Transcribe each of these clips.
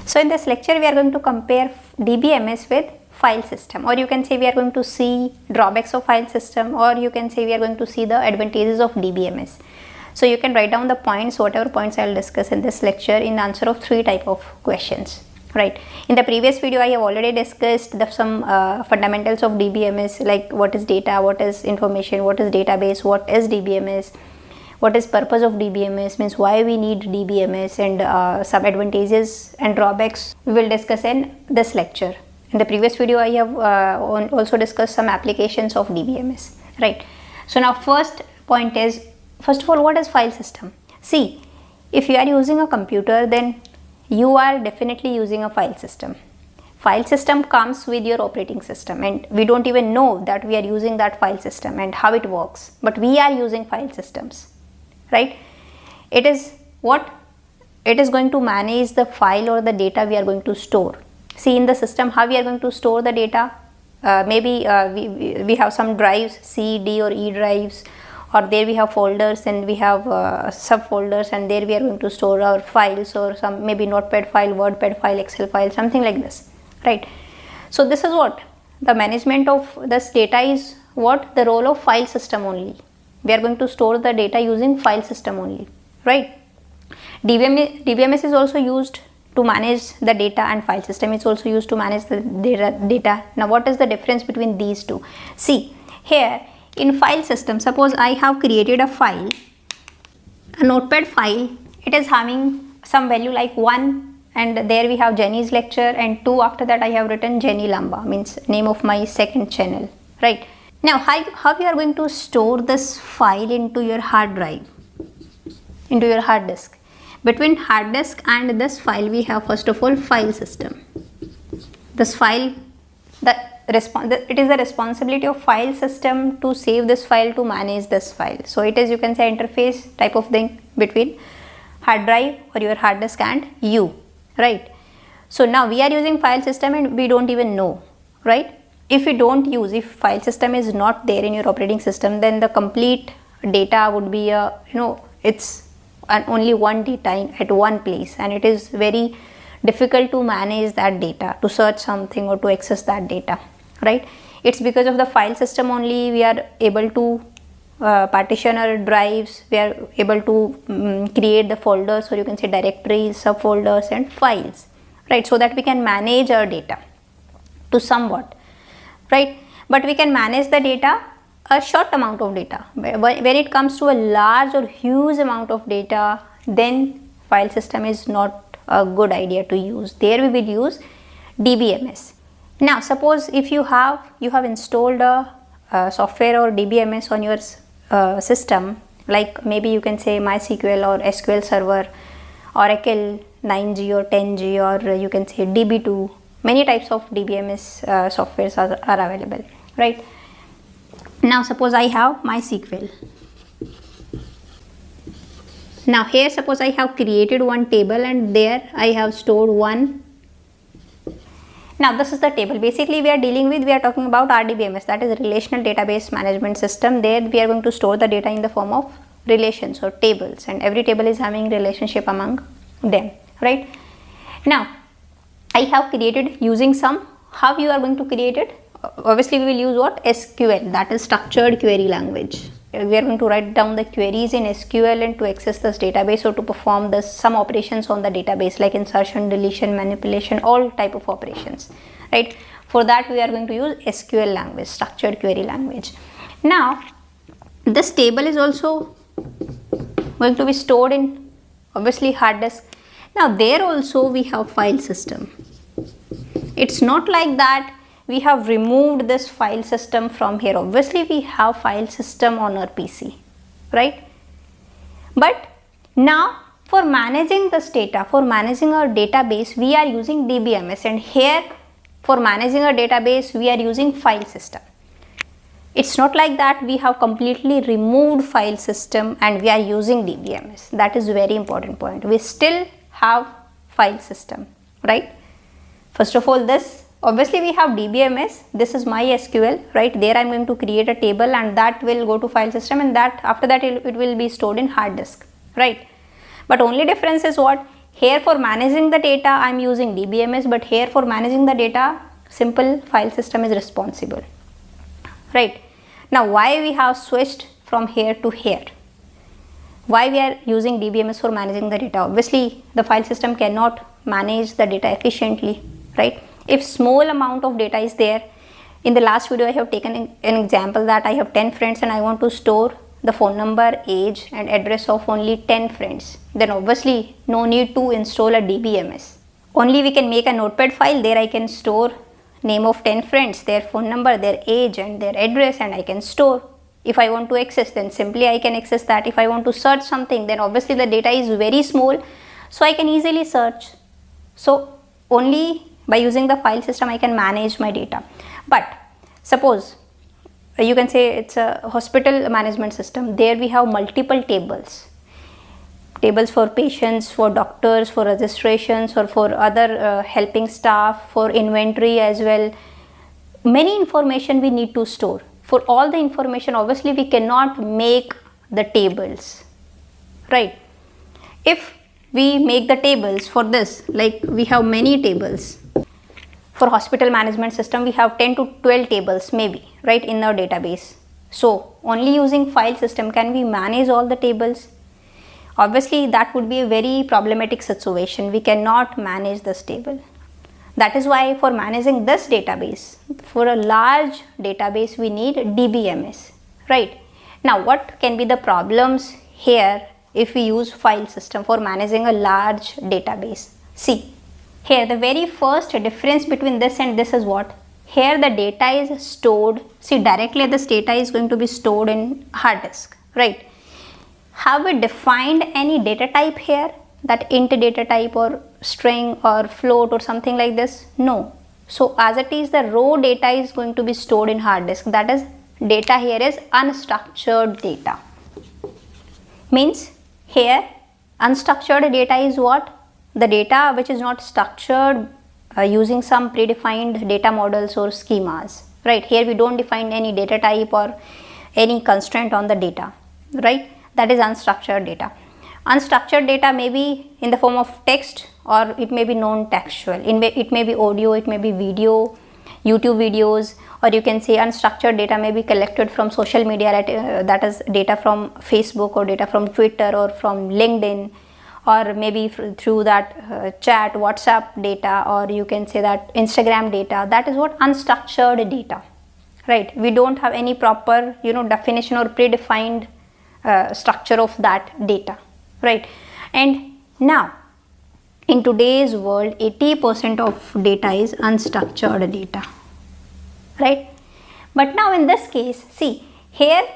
So in this lecture we are going to compare DBMS with file system, or you can say we are going to see drawbacks of file system, or you can say we are going to see the advantages of DBMS. So you can write down the points, whatever points I will discuss in this lecture in answer of 3 type of questions, right? In the previous video I have already discussed some fundamentals of DBMS, like what is data, what is information, what is database, what is DBMS, what is purpose of DBMS, means why we need DBMS, and some advantages and drawbacks we will discuss in this lecture. In the previous video I have also discussed some applications of DBMS, right? So now first point is, first of all, what is file system? See, if you are using a computer, then you are definitely using a file system. File system comes with your operating system, and we don't even know that we are using that file system and how it works, but we are using file systems, right? It is what? It is going to manage the file or the data we are going to store. See, in the system, how we are going to store the data? Maybe we have some drives, C, D or E drives, or there we have folders and we have subfolders, and there we are going to store our files, or some maybe notepad file, wordpad file, excel file, something like this, right? So this is what the management of this data is, what the role of file system only. We are going to store the data using file system only, right? DBMS is also used to manage the data, and file system is also used to manage the data. Now what is the difference between these two? See, here in file system, suppose I have created a file, a notepad file. It is having some value like 1, and there we have Jenny's lecture, and 2 after that I have written Jenny Lamba, means name of my second channel, right? Now how you are going to store this file into your hard drive, into your hard disk? Between hard disk and this file we have first of all file system. This file, it is the responsibility of file system to save this file, to manage this file. So it is, you can say, interface type of thing between hard drive or your hard disk and you, right? So now we are using file system and we don't even know, right? If you don't use, if file system is not there in your operating system, then the complete data would be it's only one data at one place, and it is very difficult to manage that data, to search something or to access that data, right? It's because of the file system only we are able to partition our drives, we are able to create the folders, or you can say directories, subfolders and files, right? So that we can manage our data to somewhat, right? But we can manage the data, a short amount of data. When it comes to a large or huge amount of data, then file system is not a good idea to use. There we will use DBMS. Now suppose if you have installed a software or DBMS on your system, like maybe you can say MySQL or SQL Server, Oracle 9G or 10G, or you can say DB2. Many types of DBMS softwares are available, right? Now suppose I have MySQL. Now here suppose I have created one table, and there I have stored one. Now this is the table. Basically we are talking about RDBMS, that is Relational Database Management System. There we are going to store the data in the form of relations or tables, and every table is having relationship among them, right? Now I have created using some, how you are going to create it? Obviously we will use what? SQL, that is structured query language. We are going to write down the queries in SQL and to access this database, or to perform some operations on the database like insertion, deletion, manipulation, all type of operations, right? For that we are going to use SQL language, structured query language. Now this table is also going to be stored in obviously hard disk. Now there also we have file system. It's not like that we have removed this file system from here. Obviously we have file system on our PC, right? But now for managing this data, for managing our database, we are using DBMS, and here for managing our database we are using file system. It's not like that we have completely removed file system and we are using DBMS. That is very important point. We still have file system, right? First of all, this obviously we have DBMS, this is MySQL, right? There I am going to create a table, and that will go to file system, and that after that it will be stored in hard disk, right? But only difference is what? here for managing the data I am using DBMS, but here for managing the data simple file system is responsible, right? Now why we have switched from here to here? Why we are using DBMS for managing the data? Obviously the file system cannot manage the data efficiently, right? If small amount of data is there, in the last video I have taken an example that I have 10 friends and I want to store the phone number, age and address of only 10 friends, then obviously no need to install a DBMS. Only we can make a notepad file, there I can store name of 10 friends, their phone number, their age and their address, and I can store. If I want to access, then simply I can access that. If I want to search something, then obviously the data is very small, so I can easily search. So only by using the file system I can manage my data. But suppose you can say it's a hospital management system, there we have multiple tables for patients, for doctors, for registrations, or for other helping staff, for inventory as well. Many information we need to store. For all the information obviously we cannot make the tables, right? If we make the tables for this, like we have many tables. For hospital management system we have 10 to 12 tables maybe, right, in our database. So only using file system can we manage all the tables? Obviously that would be a very problematic situation. We cannot manage this table. That is why for managing this database, for a large database we need DBMS, right? Now what can be the problems here if we use file system for managing a large database? See, here the very first difference between this and this is what? Here the data is stored, see directly this data is going to be stored in hard disk, right? Have we defined any data type here, that int data type or string or float or something like this? No. So as it is, the raw data is going to be stored in hard disk, that is data here is unstructured data. Means here unstructured data is what? The data which is not structured using some predefined data models or schemas, right? Here we don't define any data type or any constraint on the data, right? That is unstructured data. Unstructured data may be in the form of text or it may be non-textual. It may be audio, it may be video, YouTube videos, or you can say unstructured data may be collected from social media, that is data from Facebook or data from Twitter or from LinkedIn, or maybe through that chat, WhatsApp data, or you can say that Instagram data. That is what unstructured data, right? We don't have any proper definition or predefined structure of that data, right? And now in today's world 80% of data is unstructured data, right? But now in this case, see here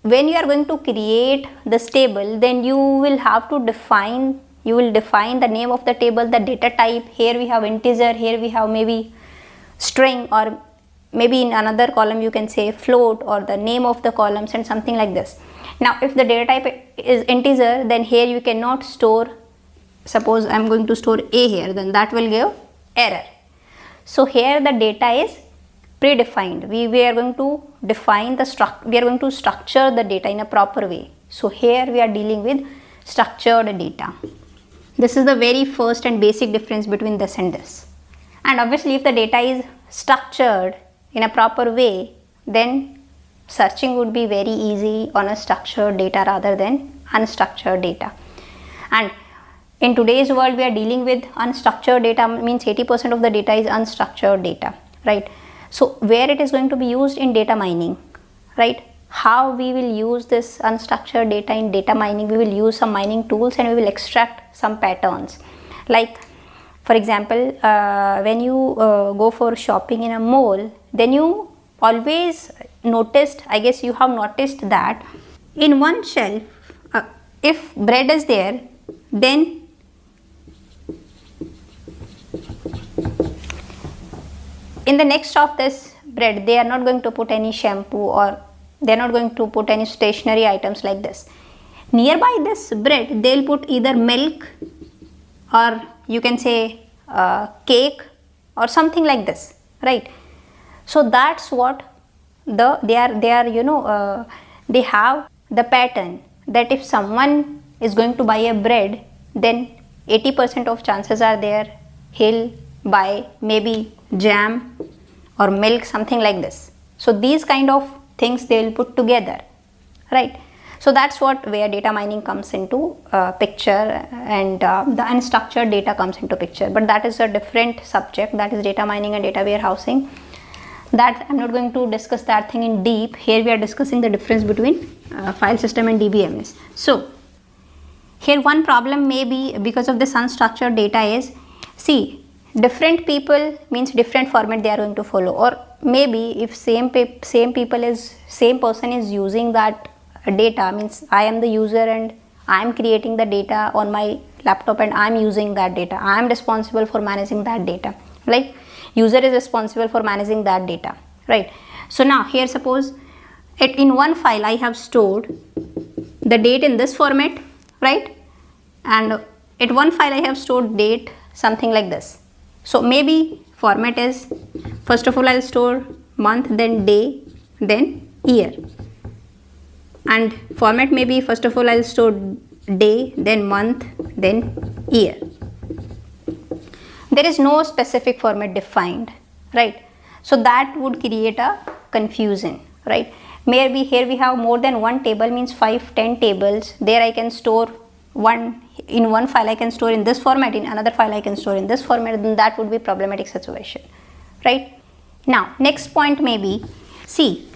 when you are going to create this table, then you will have to define the name of the table, the data type. Here we have integer, here we have maybe string, or maybe in another column you can say float or the name of the columns and something like this. Now if the data type is integer, then here you cannot store, suppose I am going to store a here, then that will give error. So here the data is predefined. We are going to define we are going to structure the data in a proper way. So here we are dealing with structured data. This is the very first and basic difference between this and this. And obviously if the data is structured in a proper way, then searching would be very easy on a structured data rather than unstructured data. And in today's world we are dealing with unstructured data, means 80% of the data is unstructured data, right? So where it is going to be used? In data mining, right? How we will use this unstructured data in data mining? We will use some mining tools and we will extract some patterns. Like for example, when you go for shopping in a mall, then you always noticed, I guess you have noticed that in one shelf, if bread is there, then in the next of this bread they are not going to put any shampoo or they are not going to put any stationery items like this. Nearby this bread they will put either milk or you can say cake or something like this, right? So that's what they have the pattern that if someone is going to buy a bread, then 80% of chances are there he'll buy maybe jam or milk, something like this. So these kind of things they will put together, right? So that's where data mining comes into picture, and the unstructured data comes into picture. But that is a different subject, that is data mining and data warehousing. That I'm not going to discuss that thing in deep. Here we are discussing the difference between file system and DBMS. So here one problem may be because of this unstructured data is, see, different people means different format they are going to follow, or maybe if same person is using that data, means I am the user and I am creating the data on my laptop and I am using that data. I am responsible for managing that data. Like user is responsible for managing that data, right? So now here suppose in one file I have stored the date in this format, right? And at one file I have stored date something like this. So maybe format is, first of all I'll store month, then day, then year. And format may be, first of all I'll store day, then month, then year. There is no specific format defined, right? So that would create a confusion, right? Maybe here we have more than one table, means 5-10 tables. There I can store in one file I can store in this format, in another file I can store in this format, then that would be problematic situation, right? Now next point may be, see,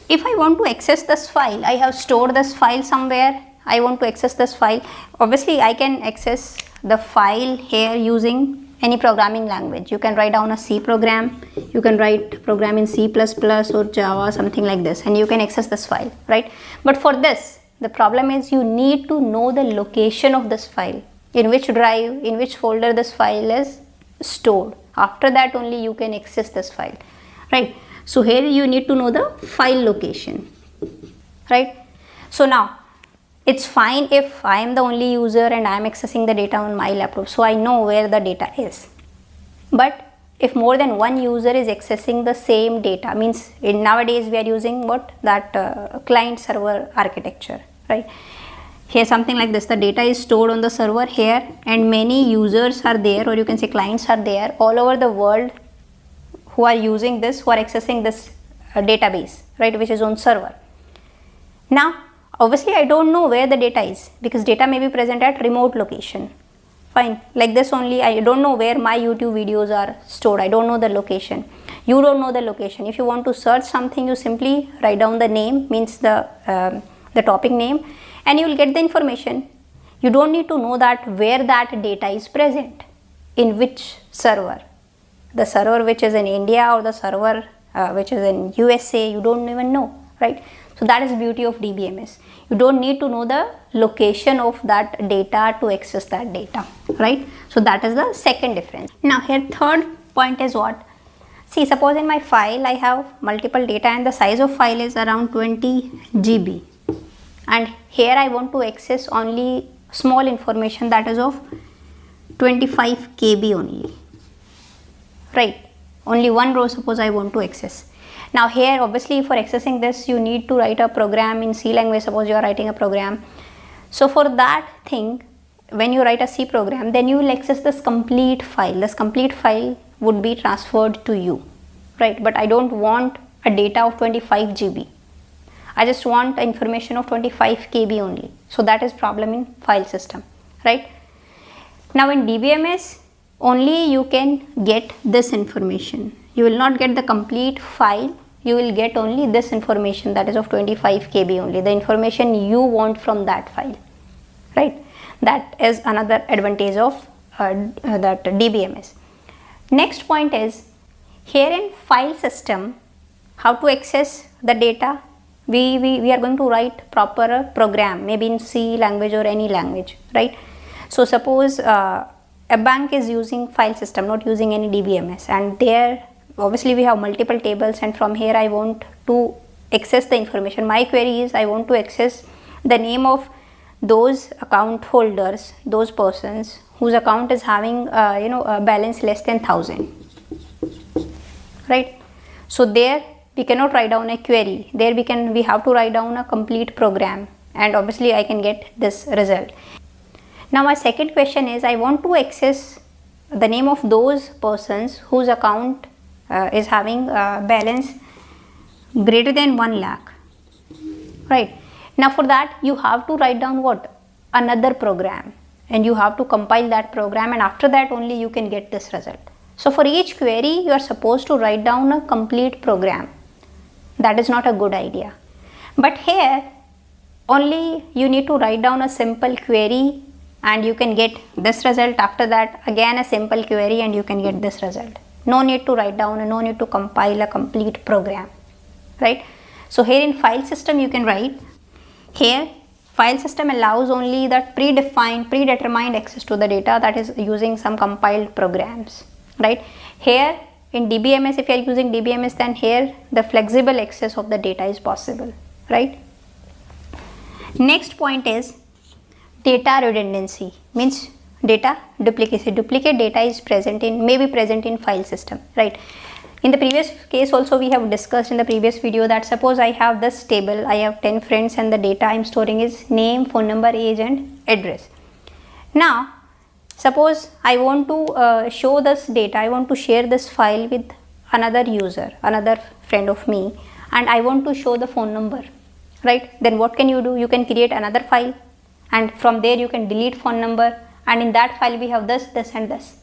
if I want to access this file, I have stored this file somewhere, I want to access this file. Obviously I can access the file here using any programming language. You can write down a C program, you can write a program in C++ or Java, something like this, and you can access this file, right? But for this, the problem is you need to know the location of this file, in which drive, in which folder this file is stored. After that only you can access this file, right? So here you need to know the file location, right? So now it's fine if I am the only user and I am accessing the data on my laptop, so I know where the data is. But if more than one user is accessing the same data, means in nowadays we are using what, that client server architecture, right? Here something like this, the data is stored on the server here and many users are there, or you can say clients are there all over the world who are using this, who are accessing this database, right, which is on server. Now obviously I don't know where the data is, because data may be present at remote location. Fine, like this only, I don't know where my YouTube videos are stored, I don't know the location. You don't know the location. If you want to search something, you simply write down the name, means the topic name, and you will get the information. You don't need to know that where that data is present, in which server. The server which is in India or the server which is in USA, you don't even know, right? So that is the beauty of DBMS. You don't need to know the location of that data to access that data, right? So that is the second difference. Now here third point is what? See, suppose in my file I have multiple data and the size of file is around 20 GB, and here I want to access only small information that is of 25 KB only, right? Only one row suppose I want to access. Now here obviously for accessing this you need to write a program in C language. Suppose you are writing a program. So for that thing, when you write a C program, then you will access this complete file. This complete file would be transferred to you, right? But I don't want a data of 25 GB. I just want information of 25 KB only. So that is problem in file system, right? Now in DBMS only you can get this information. You will not get the complete file, you will get only this information that is of 25 KB only, the information you want from that file, right? That is another advantage of that DBMS. Next point is, here in file system, how to access the data? We are going to write proper program, maybe in C language or any language, right? So suppose a bank is using file system, not using any DBMS, and there obviously we have multiple tables, and from here I want to access the information. My query is I want to access the name of those account holders, those persons whose account is having a balance less than 1000, right? So there we cannot write down a query. There we have to write down a complete program, and obviously I can get this result. Now my second question is, I want to access the name of those persons whose account is having balance greater than 1 lakh, right? Now for that you have to write down what? Another program, and you have to compile that program, and after that only you can get this result. So for each query you are supposed to write down a complete program. That is not a good idea. But here only you need to write down a simple query and you can get this result. After that again a simple query and you can get this result. No need to write down and no need to compile a complete program, right? So here in file system you can write, here file system allows only that predetermined access to the data, that is using some compiled programs, right? Here in DBMS, if you are using DBMS, then here the flexible access of the data is possible, right? Next point is data redundancy, means data duplicacy. Duplicate data is may be present in file system, right? In the previous case also we have discussed in the previous video that suppose I have this table, I have 10 friends and the data I am storing is name, phone number, age and address. Now suppose I want to show this data, I want to share this file with another user, another friend of me, and I want to show the phone number, right? Then what can you do? You can create another file and from there you can delete phone number, and in that file we have this and this.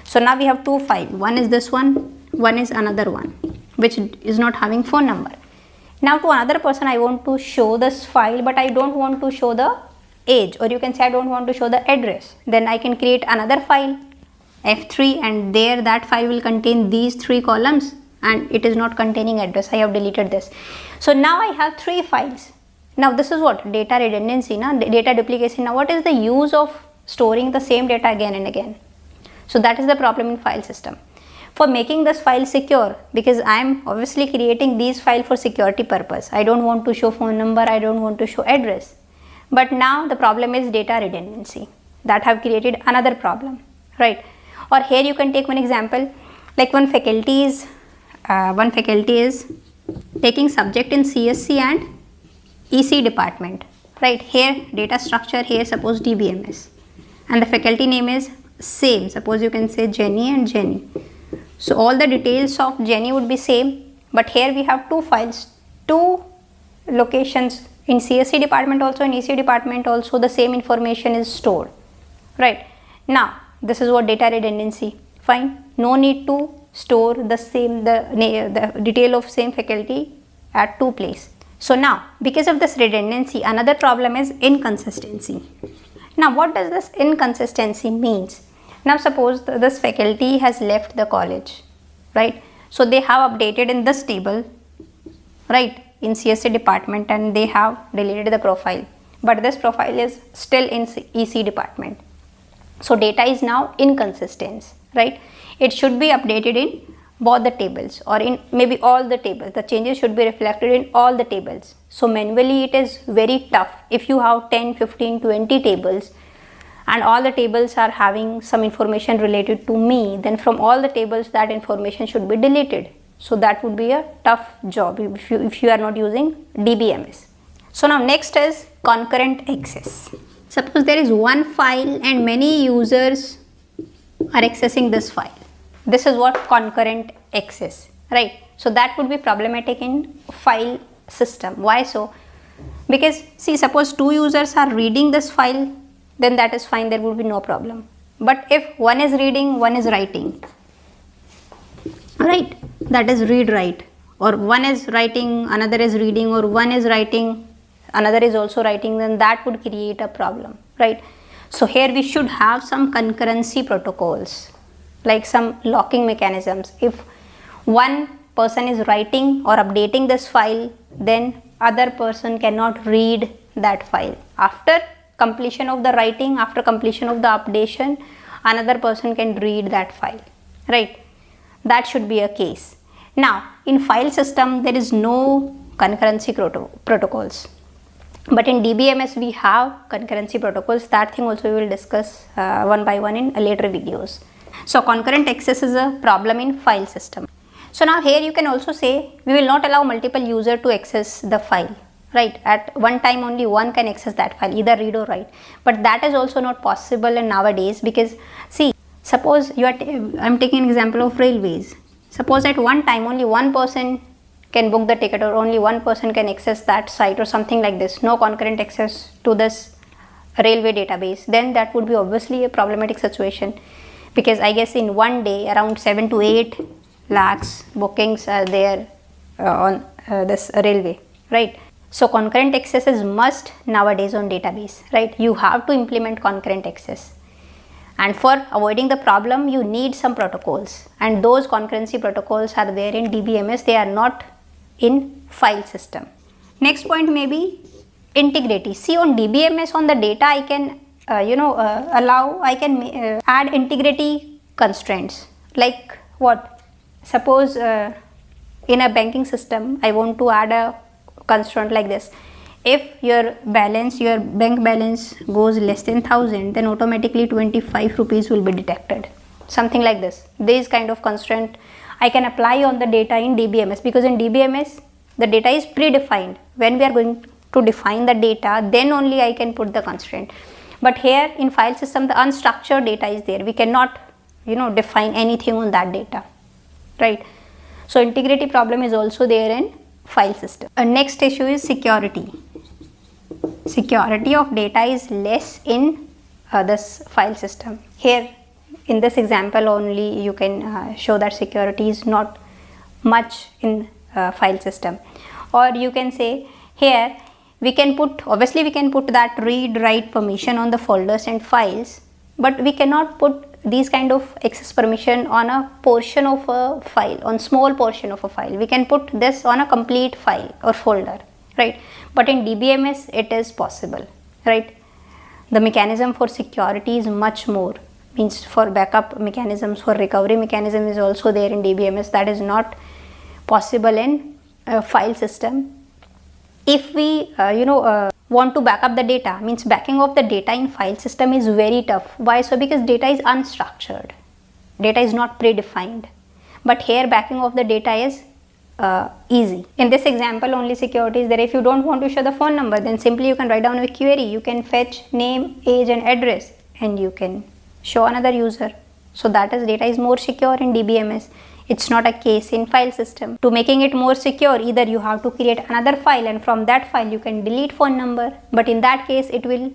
So now we have two files, one is this one is another one which is not having phone number. Now to another person I want to show this file, but I don't want to show the age, or you can say I don't want to show the address. Then I can create another file F3, and there that file will contain these 3 columns and it is not containing address. I have deleted this. So now I have 3 files. Now this is what? Data redundancy, data duplication. Now what is the use of storing the same data again and again? So that is the problem in file system. For making this file secure, because I am obviously creating these files for security purpose. I don't want to show phone number, I don't want to show address. But now the problem is data redundancy. That have created another problem, right? Or here you can take one example, like one faculty is taking subject in CSC and EC department, right? Here data structure, here suppose DBMS, and the faculty name is same, suppose you can say Jenny and Jenny. So all the details of Jenny would be same, but here we have 2 files, 2 locations. In CSC department also, in EC department also, the same information is stored, right? Now this is what data redundancy. Fine, no need to store the detail of same faculty at 2 places. So now because of this redundancy, another problem is inconsistency. Now what does this inconsistency means? Now suppose this faculty has left the college, right? So they have updated in this table, right, in CSC department, and they have deleted the profile, but this profile is still in EC department. So data is now inconsistent, right? It should be updated in both the tables or in maybe all the tables. The changes should be reflected in all the tables. So manually it is very tough. If you have 10, 15, 20 tables and all the tables are having some information related to me, then from all the tables that information should be deleted. So that would be a tough job if you are not using DBMS. So now next is concurrent access. Suppose there is one file and many users are accessing this file. This is what concurrent access, right? So that would be problematic in file system. Why so? Because see, suppose 2 users are reading this file, then that is fine, there would be no problem. But if one is reading, one is writing, right? That is read write, or one is writing, another is reading, or one is writing, another is also writing, then that would create a problem, right? So here we should have some concurrency protocols, like some locking mechanisms. If one person is writing or updating this file, then other person cannot read that file. After completion of the writing, after completion of the updation, another person can read that file, right? That should be a case. Now in file system there is no concurrency protocols, but in DBMS we have concurrency protocols. That thing also we will discuss one by one in later videos. So concurrent access is a problem in file system. So now here you can also say we will not allow multiple users to access the file, right? At one time only one can access that file, either read or write. But that is also not possible in nowadays, because see, suppose you are I'm taking an example of railways. Suppose at one time only one person can book the ticket, or only one person can access that site or something like this, no concurrent access to this railway database, then that would be obviously a problematic situation, because I guess in one day around 7 to 8 lakhs bookings are there on this railway, right? So concurrent access is must nowadays on database, right? You have to implement concurrent access, and for avoiding the problem you need some protocols, and those concurrency protocols are there in DBMS, they are not in file system. Next point may be integrity. See, on DBMS, on the data I can add integrity constraints. Like what? Suppose in a banking system I want to add a constraint like this: if your bank balance goes less than 1000, then automatically 25 rupees will be detected, something like this. This kind of constraint I can apply on the data in DBMS, because in DBMS the data is predefined. When we are going to define the data, then only I can put the constraint. But here in file system the unstructured data is there, we cannot define anything on that data, right? So integrity problem is also there in file system. Next issue is security. Security of data is less in this file system. Here in this example only you can show that security is not much in file system. Or you can say here we can put that read write permission on the folders and files, but we cannot put these kind of access permission on a portion of a file, on small portion of a file. We can put this on a complete file or folder, right? But in DBMS it is possible, right? The mechanism for security is much more, means for backup mechanisms, for recovery mechanism is also there in DBMS. That is not possible in file system. If we want to back up the data, means backing of the data in file system is very tough. Why so? Because data is unstructured, data is not predefined. But here backing of the data is easy. In this example only security is there. If you don't want to show the phone number, then simply you can write down a query, you can fetch name, age and address, and you can show another user. So that is, data is more secure in DBMS. It's not a case in file system. To making it more secure, either you have to create another file, and from that file you can delete phone number, but in that case it will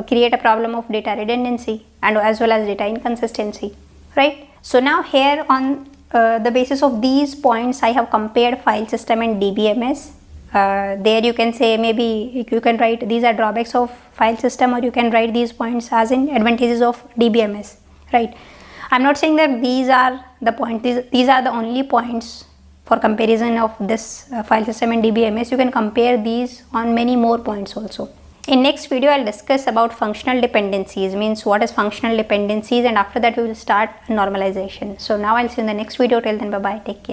create a problem of data redundancy and as well as data inconsistency, right? So now here on the basis of these points I have compared file system and DBMS. There you can say, maybe you can write these are drawbacks of file system, or you can write these points as in advantages of DBMS, right? I'm not saying that these are the points, these are the only points for comparison of this file system and DBMS. You can compare these on many more points also. In next video I'll discuss about functional dependencies, means what is functional dependencies, and after that we will start normalization. So now I'll see you in the next video. Till then, bye bye, take care.